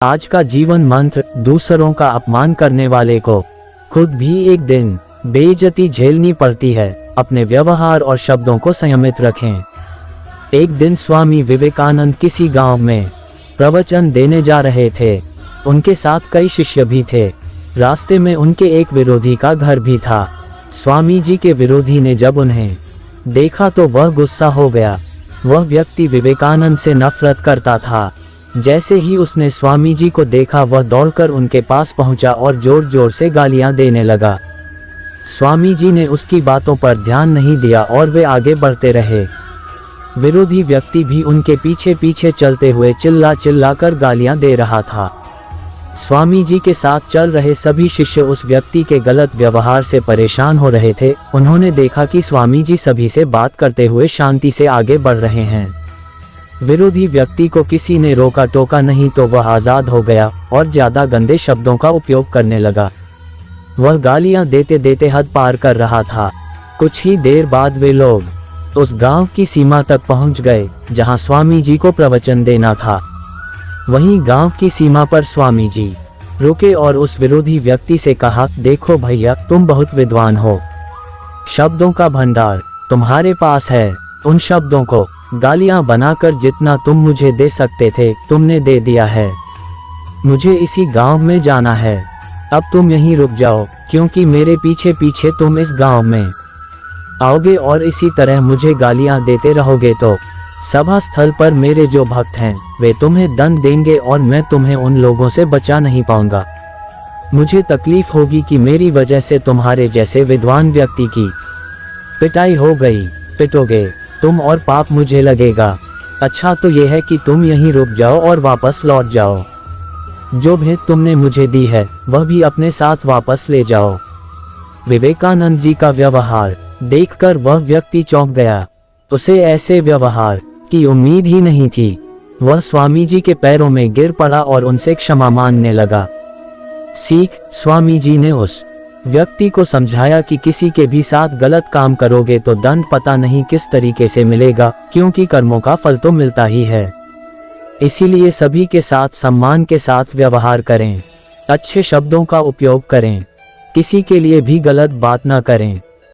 आज का जीवन मंत्र, दूसरों का अपमान करने वाले को खुद भी एक दिन बेइज्जती झेलनी पड़ती है। अपने व्यवहार और शब्दों को संयमित रखें। एक दिन स्वामी विवेकानंद किसी गांव में प्रवचन देने जा रहे थे। उनके साथ कई शिष्य भी थे। रास्ते में उनके एक विरोधी का घर भी था। स्वामी जी के विरोधी ने जब उन्हें देखा तो वह गुस्सा हो गया। वह व्यक्ति विवेकानंद से नफरत करता था। जैसे ही उसने स्वामी जी को देखा, वह दौड़कर उनके पास पहुंचा और जोर जोर से गालियां देने लगा। स्वामी जी ने उसकी बातों पर ध्यान नहीं दिया और वे आगे बढ़ते रहे। विरोधी व्यक्ति भी उनके पीछे पीछे चलते हुए चिल्ला चिल्ला कर गालियां दे रहा था। स्वामी जी के साथ चल रहे सभी शिष्य उस व्यक्ति के गलत व्यवहार से परेशान हो रहे थे। उन्होंने देखा कि स्वामी जी सभी से बात करते हुए शांति से आगे बढ़ रहे हैं। विरोधी व्यक्ति को किसी ने रोका टोका नहीं तो वह आज़ाद हो गया और ज़्यादा गंदे शब्दों का उपयोग करने लगा। वह गालियां देते देते हद पार कर रहा था। कुछ ही देर बाद वे लोग उस गांव की सीमा तक पहुंच गए जहां स्वामी जी को प्रवचन देना था। वहीं गांव की सीमा पर स्वामी जी रुके और उस विरोधी व्यक्ति से कहा, देखो भैया, तुम बहुत विद्वान हो, शब्दों का भंडार तुम्हारे पास है। उन शब्दों को गालियां बनाकर जितना तुम मुझे दे सकते थे तुमने दे दिया है। मुझे इसी गांव में जाना है। अब तुम यहीं रुक जाओ, क्योंकि मेरे पीछे पीछे तुम इस गांव में आओगे और इसी तरह मुझे गालियां देते रहोगे तो सभा स्थल पर मेरे जो भक्त हैं वे तुम्हें दंड देंगे और मैं तुम्हें उन लोगों से बचा नहीं पाऊंगा। मुझे तकलीफ होगी कि मेरी वजह से तुम्हारे जैसे विद्वान व्यक्ति की पिटाई हो गई। पिटोगे तुम और पाप मुझे लगेगा। अच्छा तो यह है कि तुम यहीं रुक जाओ और वापस लौट जाओ। जो भेंट तुमने मुझे दी है वह भी अपने साथ वापस ले जाओ। विवेकानंद जी का व्यवहार देखकर वह व्यक्ति चौंक गया। उसे ऐसे व्यवहार की उम्मीद ही नहीं थी। वह स्वामी जी के पैरों में गिर पड़ा और उनसे क्षमा मांगने लगा। सीख, स्वामी जी ने उस व्यक्ति को समझाया कि किसी के भी साथ गलत काम करोगे तो दंड पता नहीं किस तरीके से मिलेगा, क्योंकि कर्मों का फल तो मिलता ही है। इसीलिए सभी के साथ सम्मान के साथ व्यवहार करें, अच्छे शब्दों का उपयोग करें, किसी के लिए भी गलत बात न करें।